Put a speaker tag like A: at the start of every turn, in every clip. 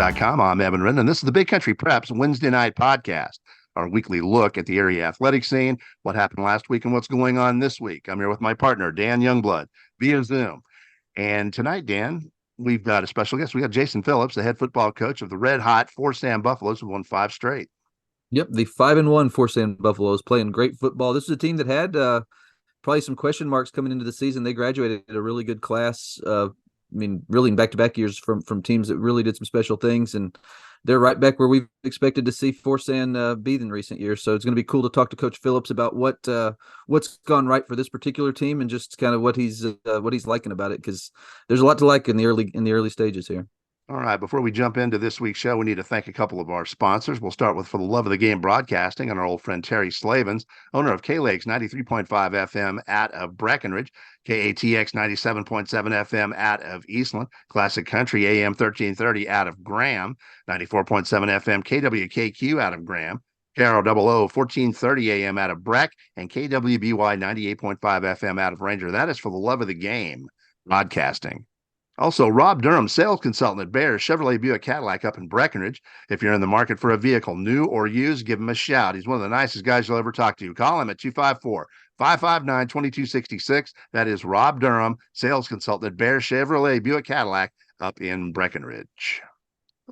A: PREPS.com. I'm Evan Wren, and this is the Big Country Preps Wednesday night podcast, our weekly look at the area athletic scene, what happened last week, and what's going on this week. I'm here with my partner, Dan Youngblood, via Zoom. And tonight, Dan, we've got a special guest. We got Jason Phillips, the head football coach of the red-hot Forsan Buffaloes, who won 5 straight.
B: Yep, the 5-1 Forsan Buffaloes playing great football. This is a team that had probably some question marks coming into the season. They graduated a really good class. Really in back-to-back years from teams that really did some special things, and they're right back where we've expected to see Forsan be in recent years. So it's going to be cool to talk to Coach Phillips about what's gone right for this particular team and just kind of what he's liking about it, because there's a lot to like in the early stages here.
A: All right, before we jump into this week's show, we need to thank a couple of our sponsors. We'll start with For the Love of the Game Broadcasting and our old friend Terry Slavens, owner of K-Lakes 93.5 FM out of Breckenridge, KATX 97.7 FM out of Eastland, Classic Country AM 1330 out of Graham, 94.7 FM KWKQ out of Graham, KROO 1430 AM out of Breck, and KWBY 98.5 FM out of Ranger. That is For the Love of the Game Broadcasting. Also, Rob Durham, sales consultant at Bears Chevrolet Buick Cadillac up in Breckenridge. If you're in the market for a vehicle, new or used, give him a shout. He's one of the nicest guys you'll ever talk to. Call him at 254-559-2266. That is Rob Durham, sales consultant at Bears Chevrolet Buick Cadillac up in Breckenridge.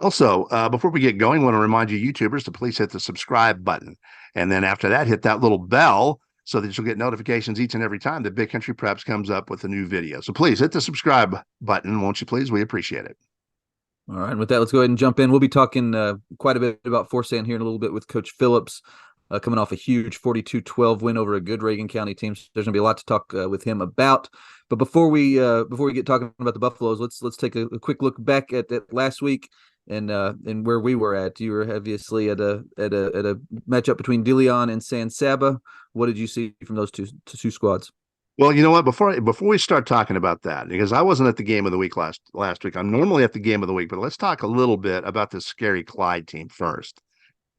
A: Also, before we get going, I want to remind you YouTubers to please hit the subscribe button. And then after that, hit that little bell so that you'll get notifications each and every time that Big Country Preps comes up with a new video. So please hit the subscribe button, won't you please? We appreciate it.
B: All right, and with that, let's go ahead and jump in. We'll be talking quite a bit about Forsan here in a little bit with Coach Phillips, coming off a huge 42-12 win over a good Reagan County team. So there's going to be a lot to talk with him about. But before we get talking about the Buffaloes, let's take a quick look back at last week and where we were at. You were obviously at a matchup between DeLeon and San Saba. What did you see from those two squads?
A: Well, you know what? Before we start talking about that, because I wasn't at the game of the week last week. I'm normally at the game of the week, but let's talk a little bit about this scary Clyde team first.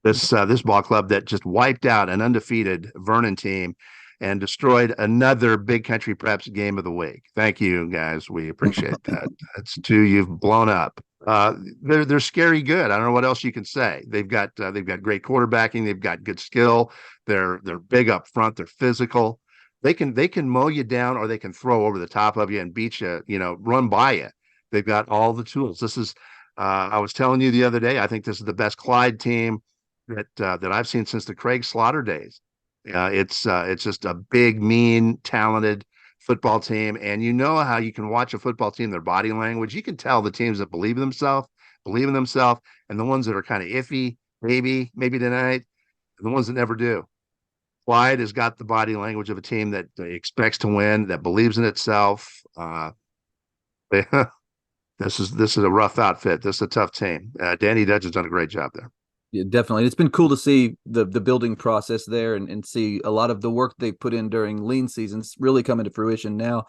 A: This ball club that just wiped out an undefeated Vernon team and destroyed another Big Country Preps game of the week. Thank you, guys. We appreciate that. That's 2 you've blown up. They're scary good. I don't know what else you can say. They've got great quarterbacking. They've got good skill. They're big up front. They're physical. They can mow you down, or they can throw over the top of you and beat you. Run by you. They've got all the tools. This is. I was telling you the other day. I think this is the best Clyde team that I've seen since the Craig Slaughter days. It's just a big, mean, talented football team. And you know how you can watch a football team, their body language. You can tell the teams that believe in themselves, and the ones that are kind of iffy, maybe tonight, and the ones that never do. Clyde has got the body language of a team that expects to win, that believes in itself. This is a rough outfit. This is a tough team. Danny Dudge has done a great job there.
B: Yeah, definitely. It's been cool to see the building process there and see a lot of the work they put in during lean seasons really coming to fruition now.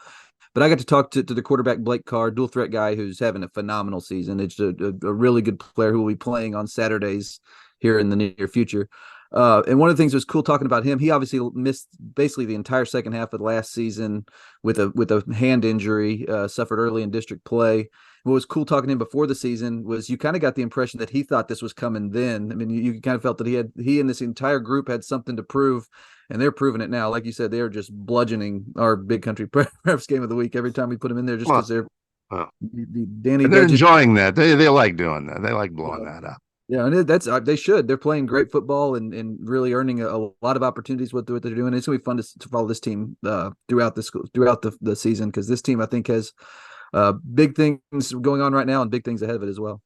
B: But I got to talk to the quarterback, Blake Carr, dual threat guy who's having a phenomenal season. It's a really good player who will be playing on Saturdays here in the near future. And one of the things that was cool talking about him, he obviously missed basically the entire second half of last season with a hand injury, suffered early in district play. What was cool talking to him before the season was you kind of got the impression that he thought this was coming then. I mean, you kind of felt that he and this entire group had something to prove, and they're proving it now. Like you said, they are just bludgeoning our Big Country Preps game of the week every time we put them in there, just because they're
A: Danny. They're enjoying that. They like doing that. They like blowing that up.
B: Yeah, and that's they should. They're playing great football and really earning a lot of opportunities with what they're doing. It's gonna be fun to follow this team throughout the season, because this team I think has big things going on right now and big things ahead of it as well.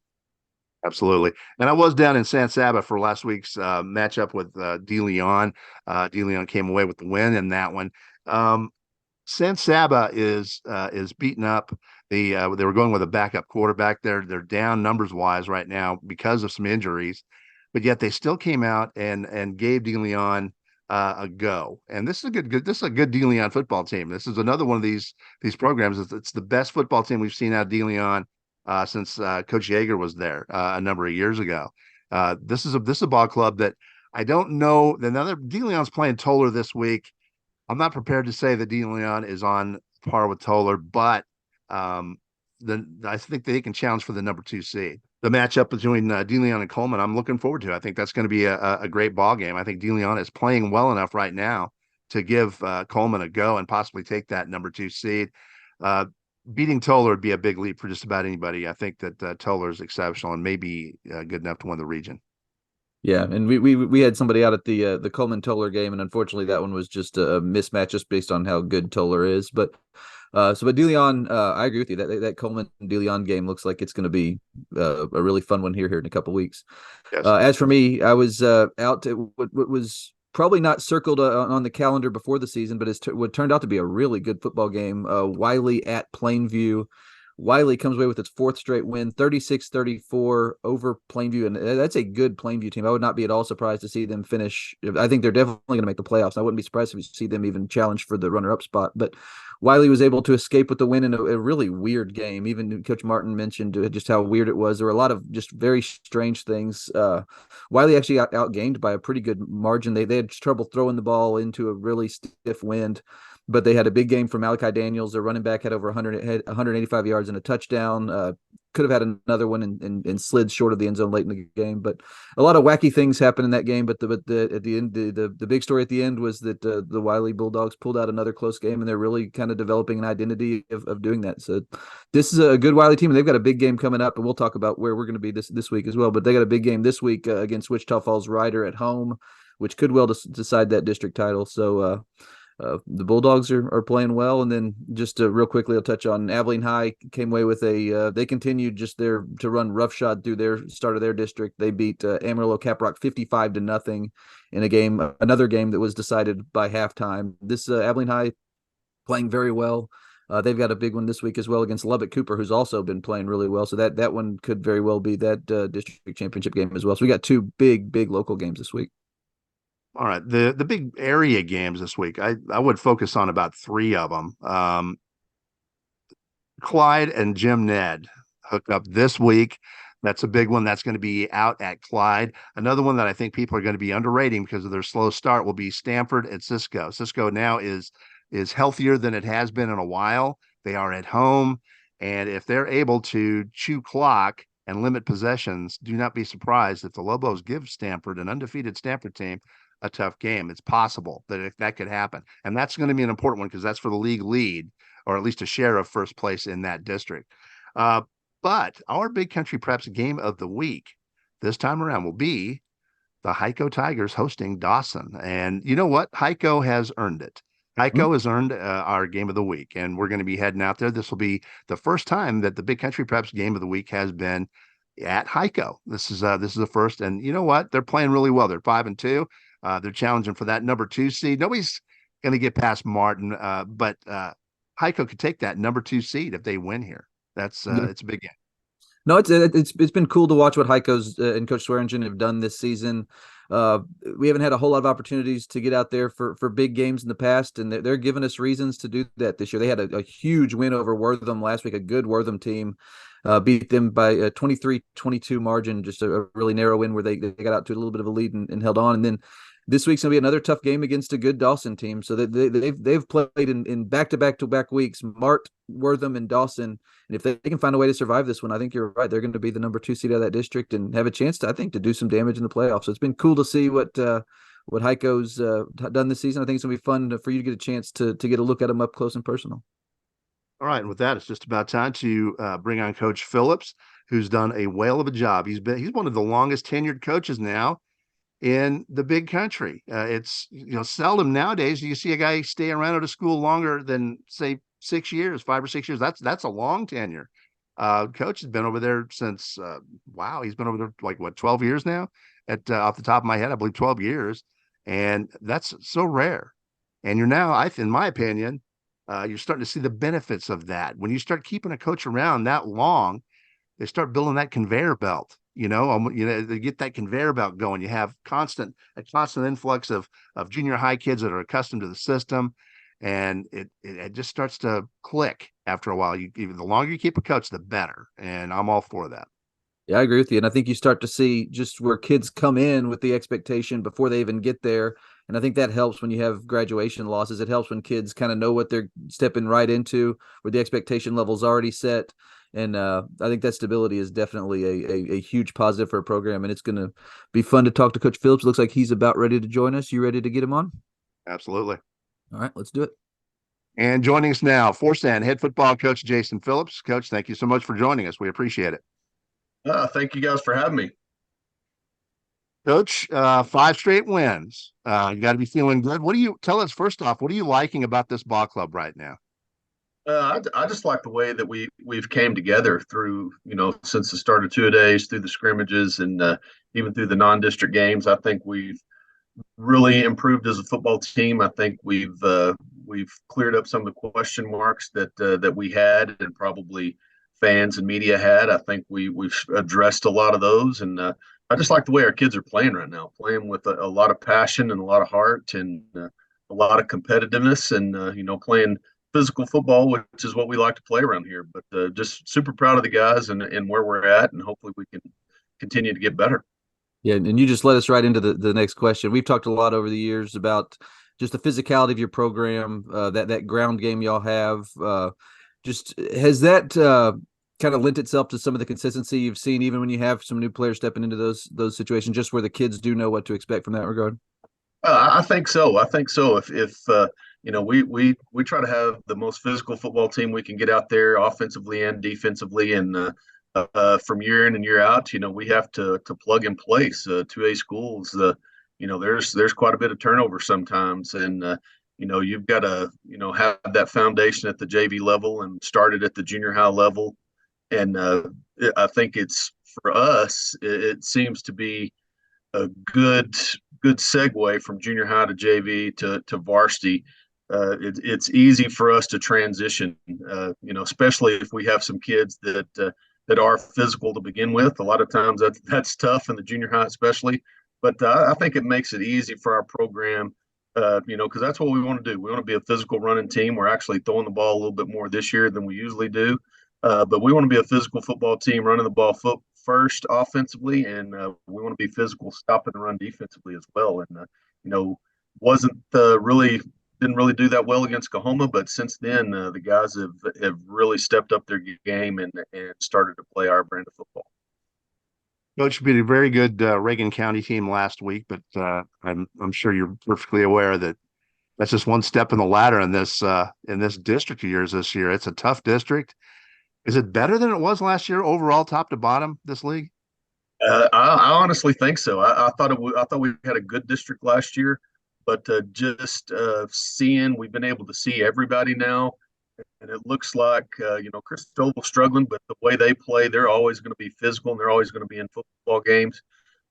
A: Absolutely. And I was down in San Saba for last week's matchup with DeLeon. DeLeon came away with the win in that one. San Saba is beaten up. They were going with a backup quarterback. They're down numbers wise right now because of some injuries, but yet they still came out and gave DeLeon a go. And this is a good DeLeon football team. This is another one of these programs. It's the best football team we've seen out of DeLeon since Coach Yeager was there a number of years ago. This is a ball club that I don't know. Another DeLeon's playing Toller this week. I'm not prepared to say that DeLeon is on par with Toller, but I think they can challenge for the number 2 seed. the matchup between DeLeon and Coleman, I'm looking forward to. I think that's going to be a great ball game. I think DeLeon is playing well enough right now to give Coleman a go and possibly take that number 2 seed. Uh, Beating Toller would be a big leap for just about anybody. I think that Toller is exceptional and maybe good enough to win the region.
B: Yeah, and we had somebody out at the Coleman Toller game, and unfortunately that one was just a mismatch just based on how good Toller is. But DeLeon, I agree with you that Coleman DeLeon game looks like it's going to be a really fun one here in a couple weeks.
A: Yes.
B: As for me, I was out to what was probably not circled on the calendar before the season, but what turned out to be a really good football game. Wiley at Plainview. Wiley comes away with its fourth straight win, 36-34 over Plainview, and that's a good Plainview team. I would not be at all surprised to see them finish. I think they're definitely going to make the playoffs. I wouldn't be surprised if we see them even challenge for the runner-up spot. But Wiley was able to escape with the win in a really weird game. Even Coach Martin mentioned just how weird it was. There were a lot of just very strange things. Wiley actually got outgained by a pretty good margin. They had trouble throwing the ball into a really stiff wind, but they had a big game from Malachi Daniels. Their running back had over 185 yards and a touchdown. Could have had another one and slid short of the end zone late in the game. But a lot of wacky things happened in that game. But at the end, the big story at the end was that the Wiley Bulldogs pulled out another close game, and they're really kind of developing an identity of doing that. So this is a good Wiley team, and they've got a big game coming up, and we'll talk about where we're going to be this week as well. But they got a big game this week against Wichita Falls Rider at home, which could well decide that district title. So the Bulldogs are playing well. And then just real quickly, I'll touch on Abilene High came away with they continued just to run roughshod through their start of their district. They beat Amarillo Caprock 55-0 in another game that was decided by halftime. This Abilene High playing very well. They've got a big one this week as well against Lubbock Cooper, who's also been playing really well. So that one could very well be that district championship game as well. So we got two big local games this week.
A: All right. The big area games this week, I would focus on about 3 of them. Clyde and Jim Ned hook up this week. That's a big one. That's going to be out at Clyde. Another one that I think people are going to be underrating because of their slow start will be Stanford and Cisco. Cisco now is healthier than it has been in a while. They are at home, and if they're able to chew clock and limit possessions, do not be surprised if the Lobos give Stanford, an undefeated Stanford team, a tough game. It's possible that could happen, and that's going to be an important one because that's for the league lead, or at least a share of first place in that district. But our Big Country Preps game of the week this time around will be the Heiko Tigers hosting Dawson. And you know what? Heiko has earned it. Heiko has earned our game of the week, and we're going to be heading out there. This will be the first time that the Big Country Preps game of the week has been at Heiko. This is the first, and you know what? They're playing really well. They're 5-2. They're challenging for that number 2 seed. Nobody's going to get past Martin, but Heiko could take that number 2 seed if they win here. It's a big game.
B: No, it's been cool to watch what Heiko's and Coach Swearingen have done this season. We haven't had a whole lot of opportunities to get out there for big games in the past, and they're giving us reasons to do that this year. They had a huge win over Wortham last week, a good Wortham team. Beat them by a 23-22 margin, just a really narrow win where they got out to a little bit of a lead and held on. And then this week's gonna be another tough game against a good Dawson team. So they've played in back-to-back weeks, Mart, Wortham, and Dawson. And if they can find a way to survive this one, I think you're right. They're going to be the number 2 seed out of that district and have a chance to do some damage in the playoffs. So it's been cool to see what Heiko's done this season. I think it's gonna be fun for you to get a chance to get a look at them up close and personal.
A: All right, and with that, it's just about time to bring on Coach Phillips, who's done a whale of a job. He's one of the longest tenured coaches now in the Big Country. It's seldom nowadays do you see a guy stay around at a school longer than say 6 years, 5 or 6 years. That's a long tenure. Coach has been over there since he's been over there like 12 years now. At off the top of my head, I believe 12 years, and that's so rare. And you're now, in my opinion. You're starting to see the benefits of that. When you start keeping a coach around that long, they start building that conveyor belt. They get that conveyor belt going. You have a constant influx of junior high kids that are accustomed to the system, and it just starts to click after a while. The longer you keep a coach, the better. And I'm all for that.
B: Yeah, I agree with you. And I think you start to see just where kids come in with the expectation before they even get there. And I think that helps when you have graduation losses. It helps when kids kind of know what they're stepping right into, where the expectation level's already set. And I think that stability is definitely a huge positive for a program, and it's going to be fun to talk to Coach Phillips. Looks like he's about ready to join us. You ready to get him on?
A: Absolutely.
B: All right, let's do it.
A: And joining us now, Forsan head football coach Jason Phillips. Coach, thank you so much for joining us. We appreciate it.
C: Thank you guys for having me.
A: Coach, 5 straight wins. You got to be feeling good. What do you tell us first off? What are you liking about this ball club right now?
C: I just like the way that we've came together through, since the start of two-a-days, through the scrimmages, and even through the non-district games. I think we've really improved as a football team. I think we've cleared up some of the question marks that we had, and probably fans and media had. I think we've addressed a lot of those, and I just like the way our kids are playing right now, playing with a lot of passion and a lot of heart, and a lot of competitiveness, and playing physical football, which is what we like to play around here. But just super proud of the guys and where we're at, and hopefully we can continue to get better.
B: Yeah, and you just led us right into the next question. We've talked a lot over the years about just the physicality of your program, that ground game y'all have. Just has that kind of lent itself to some of the consistency you've seen, even when you have some new players stepping into those situations, just where the kids do know what to expect from that regard?
C: I think so. I think so. If we try to have the most physical football team we can get out there, offensively and defensively, and from year in and year out, we have to plug in place. 2A schools, there's quite a bit of turnover sometimes, and you've got to have that foundation at the JV level and started at the junior high level, and I think it's for us. It seems to be a good segue from junior high to JV to varsity. It's easy for us to transition, especially if we have some kids that are physical to begin with. A lot of times that's tough in the junior high, especially. But I think it makes it easy for our program, because that's what we want to do. We want to be a physical running team. We're actually throwing the ball a little bit more this year than we usually do. But we want to be a physical football team, running the ball first offensively, and we want to be physical, stopping the run defensively as well. And wasn't really didn't really do that well against Coahoma, but since then the guys have really stepped up their game and started to play our brand of football.
A: Coach beat a very good Reagan County team last week, but I'm sure you're perfectly aware that that's just one step in the ladder in this district of yours this year. It's a tough district. Is it better than it was last year overall, top to bottom, this league?
C: I honestly think so. I thought we had a good district last year, but just we've been able to see everybody now, and it looks like Christoval's struggling, but the way they play, they're always going to be physical and they're always going to be in football games.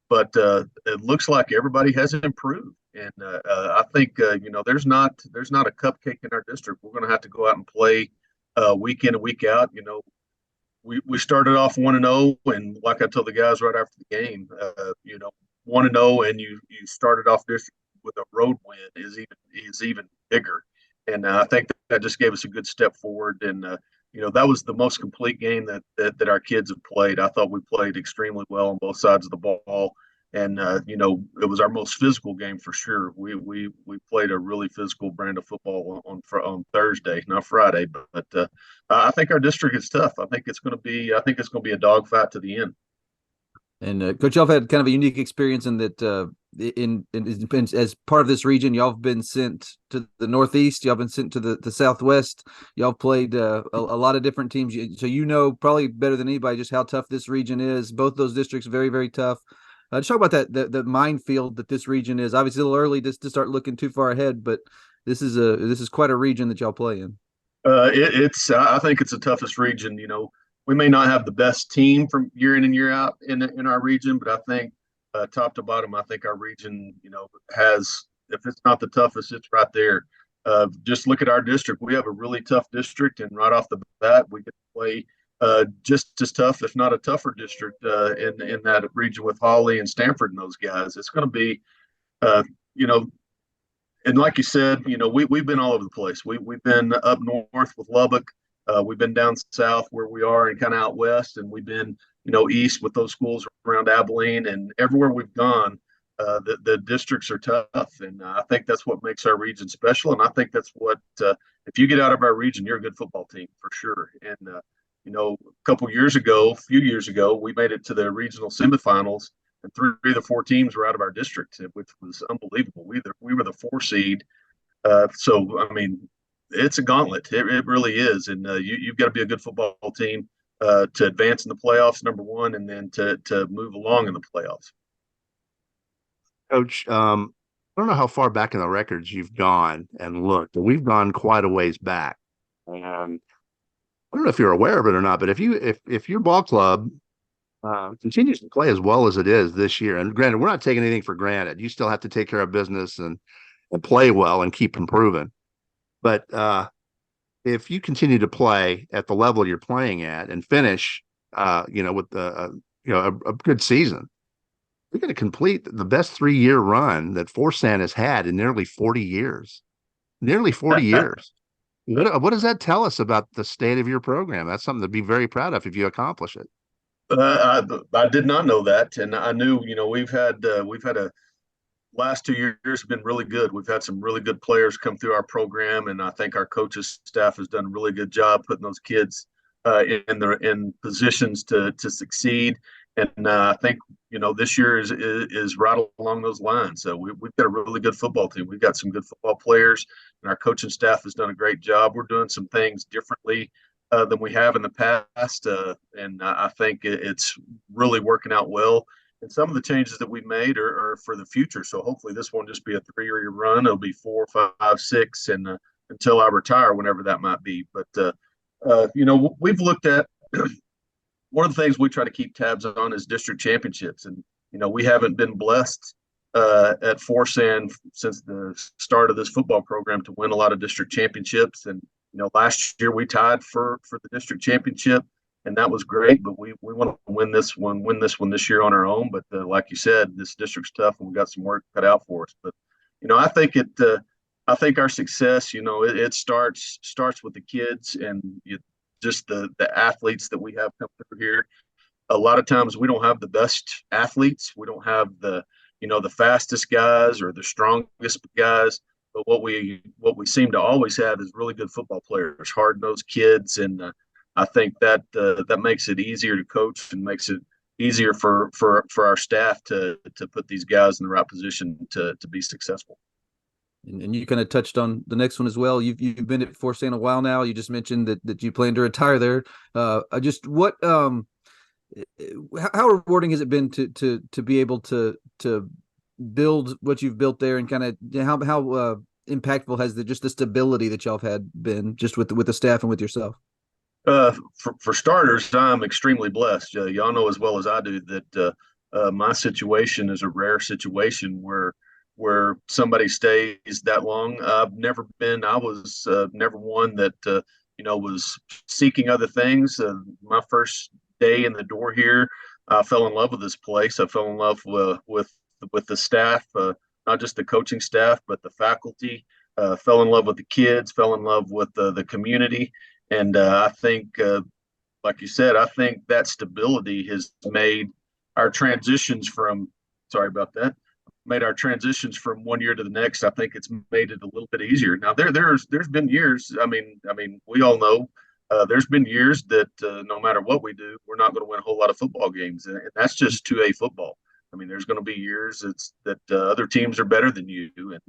C: But it looks like everybody has improved, and I think there's not a cupcake in our district. We're going to have to go out and play week in and week out. We started off 1-0, and like I told the guys right after the game, 1-0, and you started off this with a road win is even bigger, and I think that just gave us a good step forward. And that was the most complete game that our kids have played. I thought we played extremely well on both sides of the ball. And it was our most physical game for sure. We played a really physical brand of football on Thursday, not Friday. But I think our district is tough. I think it's going to be a dogfight to the end.
B: And Coach, y'all have had kind of a unique experience in that as part of this region, y'all have been sent to the Northeast, y'all have been sent to the Southwest. Y'all have played a lot of different teams, so probably better than anybody just how tough this region is. Both those districts very, very tough. Just talk about the minefield that this region is. Obviously, a little early to start looking too far ahead, but this is quite a region that y'all play in.
C: I think it's the toughest region. We may not have the best team from year in and year out in our region, but I think top to bottom, I think our region, has, if it's not the toughest, it's right there. Just look at our district. We have a really tough district, and right off the bat, we can play just as tough, if not a tougher district in that region with Hawley and Stanford and those guys. It's going to be, and like you said, we've been all over the place. We've been up north with Lubbock. We've been down south where we are and kind of out west, and we've been, east with those schools around Abilene, and everywhere we've gone, the districts are tough, and I think that's what makes our region special. And I think that's what if you get out of our region, you're a good football team for sure. And a few years ago, we made it to the regional semifinals, and three of the four teams were out of our district, which was unbelievable. We were the 4 seed. So I mean, it's a gauntlet. It really is, and you've got to be a good football team to advance in the playoffs, number one, and then to move along in the playoffs.
A: Coach, I don't know how far back in the records you've gone and looked, but we've gone quite a ways back. And I don't know if you're aware of it or not, but if your ball club continues to play as well as it is this year, and granted, we're not taking anything for granted. You still have to take care of business and play well and keep improving. But if you continue to play at the level you're playing at and finish, with a good season, we're going to complete the best 3-year run that Forsan has had in nearly 40 years. Nearly 40 years. What does that tell us about the state of your program? That's something to be very proud of if you accomplish it.
C: I did not know that, and I knew we've had a last 2 years have been really good. We've had some really good players come through our program, and I think our coaches staff has done a really good job putting those kids in positions to succeed. And I think this year is right along those lines. So we've got a really good football team. We've got some good football players, and our coaching staff has done a great job. We're doing some things differently than we have in the past, and I think it's really working out well. And some of the changes that we made are for the future. So hopefully this won't just be a 3-year run. It'll be 4, 5, 6, and until I retire, whenever that might be. But we've looked at one of the things we try to keep tabs on is district championships, and we haven't been blessed at Forsan since the start of this football program to win a lot of district championships. And last year we tied for the district championship, and that was great. But we want to win this one this year on our own. But like you said, this district's tough, and we got some work cut out for us. But I think I think our success, it starts with the kids and just the athletes that we have come through here. A lot of times we don't have the best athletes. We don't have the fastest guys or the strongest guys. But what we seem to always have is really good football players, hard-nosed kids, and I think that makes it easier to coach and makes it easier for our staff to put these guys in the right position to be successful.
B: And you kind of touched on the next one as well. You've been at Forsan a while now. You just mentioned that you plan to retire there. How rewarding has it been to be able to build what you've built there, and kind of how impactful has the stability that y'all have had been just with the staff and with yourself?
C: For starters, I'm extremely blessed. Y'all know as well as I do that my situation is a rare situation where somebody stays that long. I was never one that was seeking other things. My first day in the door here, I fell in love with this place. I fell in love with the staff, not just the coaching staff, but the faculty. Fell in love with the kids. Fell in love with the community. And I think, like you said, I think that stability has made our transitions from. Sorry about that. Made our transitions from one year to the next. I think it's made it a little bit easier. Now there's been years. I mean, we all know there's been years that no matter what we do, we're not going to win a whole lot of football games, and that's just 2A football. I mean, there's going to be years that other teams are better than you, and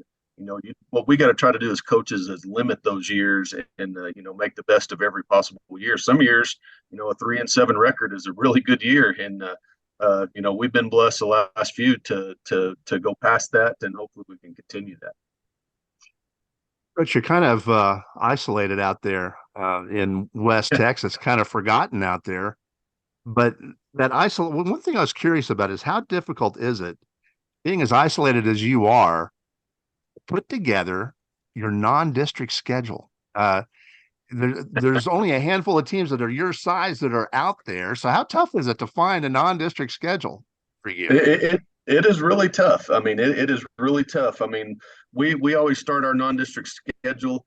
C: what we got to try to do as coaches is limit those years and make the best of every possible year. Some years, a 3-7 record is a really good year, and we've been blessed the last few to go past that, and hopefully we can continue that.
A: But you're kind of isolated out there in West Texas, kind of forgotten out there. But one thing I was curious about is how difficult is it, being as isolated as you are, put together your non-district schedule? There's only a handful of teams that are your size that are out there. So how tough is it to find a non-district schedule for you?
C: It is really tough. I mean, it is really tough. I mean, we always start our non-district schedule.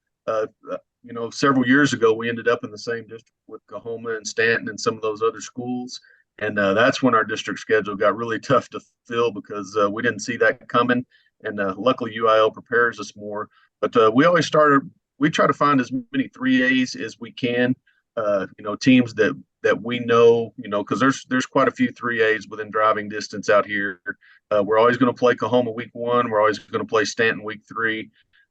C: Several years ago, we ended up in the same district with Coahoma and Stanton and some of those other schools. And that's when our district schedule got really tough to fill because we didn't see that coming. And luckily, UIL prepares us more. But we try to find as many 3As as we can. teams that we know, because there's quite a few 3As within driving distance out here. We're always going to play Kahoma week 1. We're always going to play Stanton week 3.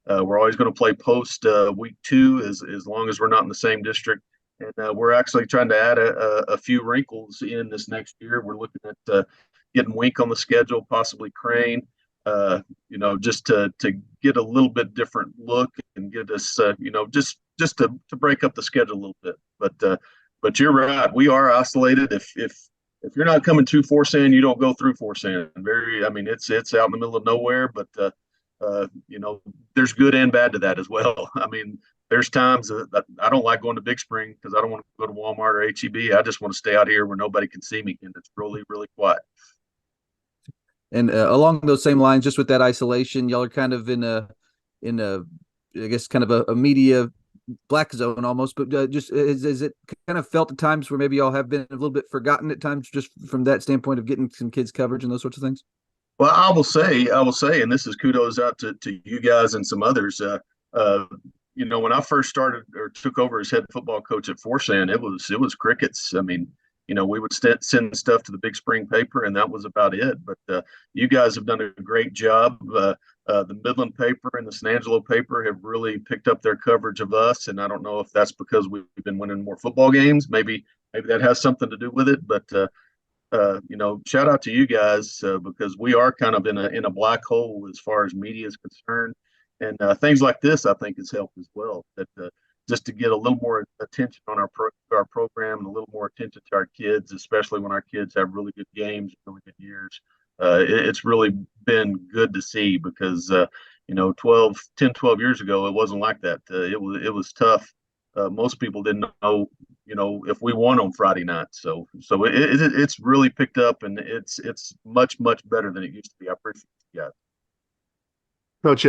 C: We're always going to play Post week 2 as long as we're not in the same district. And we're actually trying to add a few wrinkles in this next year. We're looking at getting Wink on the schedule, possibly Crane, just to get a little bit different look and get us, just to break up the schedule a little bit. But you're right. We are isolated. If you're not coming to Forsan, you don't go through Forsan. It's out in the middle of nowhere, but there's good and bad to that as well. I mean, there's times that I don't like going to Big Spring because I don't want to go to Walmart or HEB. I just want to stay out here where nobody can see me and it's really, really quiet.
B: And along those same lines, just with that isolation, y'all are kind of in a, I guess, kind of a media black zone almost. But just is it kind of felt at times where maybe y'all have been a little bit forgotten at times, just from that standpoint of getting some kids coverage and those sorts of things?
C: Well, I will say, and this is kudos out to you guys and some others. When I first started or took over as head football coach at Forsan, it was crickets. I mean, we would send stuff to the Big Spring paper, and that was about it. But you guys have done a great job. The Midland paper and the San Angelo paper have really picked up their coverage of us, and I don't know if that's because we've been winning more football games. Maybe that has something to do with it. But shout out to you guys because we are kind of in a black hole as far as media is concerned, and things like this I think has helped as well. That just to get a little more attention on our program and a little more attention to our kids, especially when our kids have really good games, really good years. It's really been good to see because 10, 12 years ago it wasn't like that. It was tough. Most people didn't know, if we won on Friday night. So it's really picked up, and it's much better than it used to be. I appreciate you guys.
A: Coach,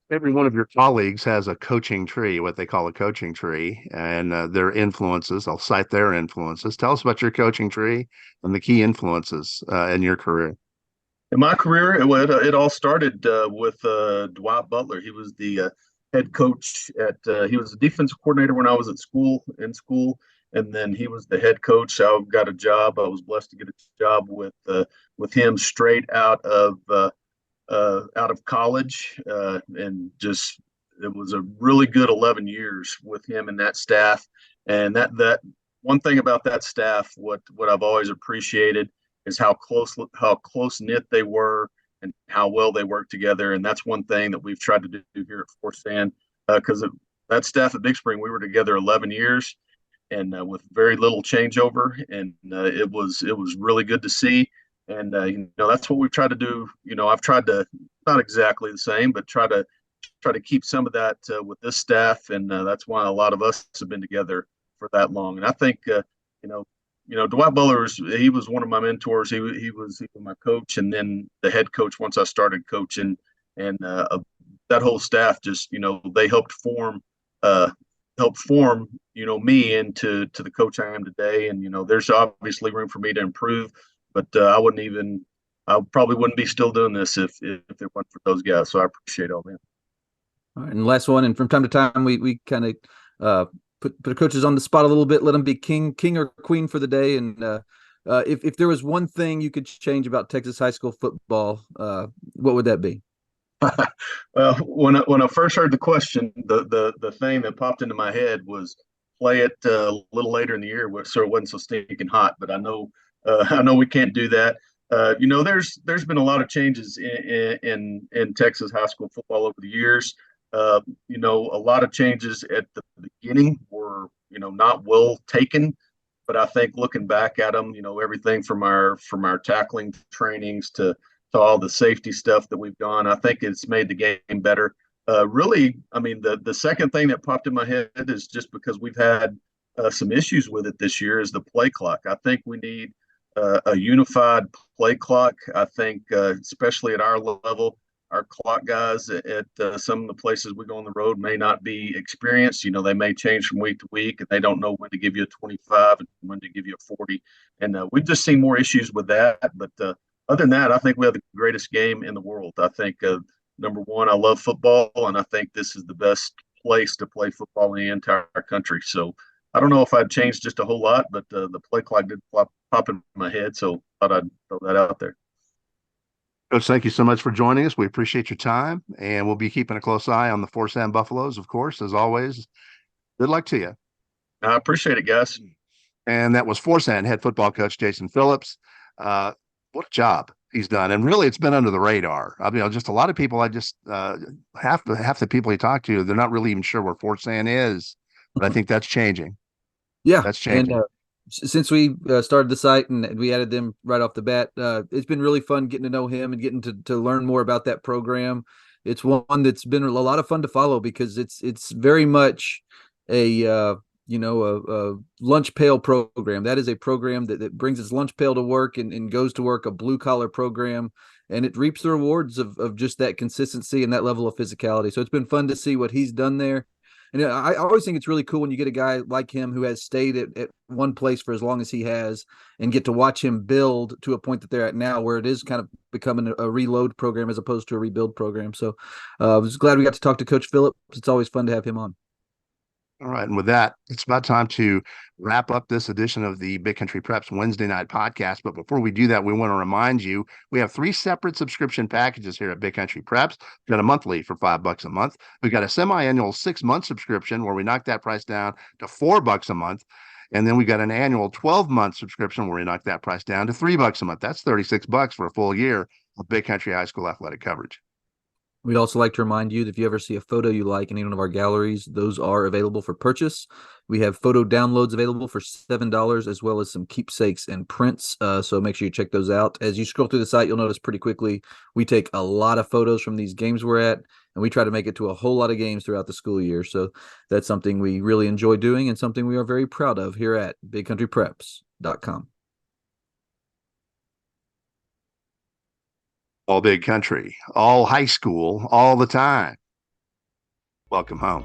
A: every one of your colleagues has a coaching tree, what they call a coaching tree, and their influences. I'll cite their influences. Tell us about your coaching tree and the key influences in your career.
C: In my career, it all started with Dwight Butler. He was the head coach he was the defensive coordinator when I was in school, and then he was the head coach. I got a job. I was blessed to get a job with him straight out of college, and just it was a really good 11 years with him and that staff. And that one thing about that staff, what I've always appreciated is how close knit they were and how well they worked together. And that's one thing that we've tried to do here at Forsan, because that staff at Big Spring, we were together 11 years and with very little changeover, and it was really good to see. And that's what we've tried to do. I've tried to, not exactly the same, but try to keep some of that with this staff, and that's why a lot of us have been together for that long. And I think Dwight Butler he was one of my mentors. He was my coach, and then the head coach once I started coaching, and that whole staff just they helped form me into the coach I am today. And there's obviously room for me to improve. But I probably wouldn't be still doing this if it weren't for those guys. So I appreciate all that.
B: All right, and last one, and from time to time we kind of put coaches on the spot a little bit, let them be king or queen for the day. And if there was one thing you could change about Texas high school football, what would that be?
C: Well, when I first heard the question, the thing that popped into my head was play it a little later in the year, so it wasn't so stinking hot. But I know we can't do that. There's been a lot of changes in Texas high school football over the years. A lot of changes at the beginning were not well taken, but I think looking back at them, everything from our tackling trainings to all the safety stuff that we've done, I think it's made the game better. Really, I mean, the second thing that popped in my head is just because we've had some issues with it this year is the play clock. I think we need a unified play clock. I think, especially at our level, our clock guys at some of the places we go on the road may not be experienced. They may change from week to week, and they don't know when to give you a 25 and when to give you a 40. And we've just seen more issues with that. But other than that, I think we have the greatest game in the world. I think, number one, I love football, and I think this is the best place to play football in the entire country. So I don't know if I'd changed just a whole lot, but the play clock did pop in my head, so thought I'd throw that out there.
A: Coach, thank you so much for joining us. We appreciate your time, and we'll be keeping a close eye on the Forsan Buffaloes, of course, as always. Good luck to you.
C: I appreciate it, guys.
A: And that was Forsan head football coach Jason Phillips. What a job he's done, and really, it's been under the radar. I mean, just a lot of people. I just half the people you talk to, they're not really even sure where Forsan is, but I think that's changing.
B: Yeah,
A: That's changing.
B: and since we started the site and we added them right off the bat, it's been really fun getting to know him and getting to learn more about that program. It's one that's been a lot of fun to follow because it's very much a a lunch pail program. That is a program that brings its lunch pail to work and goes to work, a blue collar program, and it reaps the rewards of just that consistency and that level of physicality. So it's been fun to see what he's done there. And I always think it's really cool when you get a guy like him who has stayed at one place for as long as he has and get to watch him build to a point that they're at now where it is kind of becoming a reload program as opposed to a rebuild program. So I was glad we got to talk to Coach Phillips. It's always fun to have him on.
A: All right. And with that, it's about time to wrap up this edition of the Big Country Preps Wednesday night podcast. But before we do that, we want to remind you we have 3 separate subscription packages here at Big Country Preps. We've got a monthly for $5 a month. We've got a semi-annual 6-month subscription where we knock that price down to $4 a month. And then we got an annual 12-month subscription where we knock that price down to $3 a month. That's $36 for a full year of Big Country High School athletic coverage.
B: We'd also like to remind you that if you ever see a photo you like in any one of our galleries, those are available for purchase. We have photo downloads available for $7, as well as some keepsakes and prints. So make sure you check those out. As you scroll through the site, you'll notice pretty quickly we take a lot of photos from these games we're at, and we try to make it to a whole lot of games throughout the school year. So that's something we really enjoy doing and something we are very proud of here at BigCountryPreps.com.
A: All Big Country, all high school, all the time. Welcome home.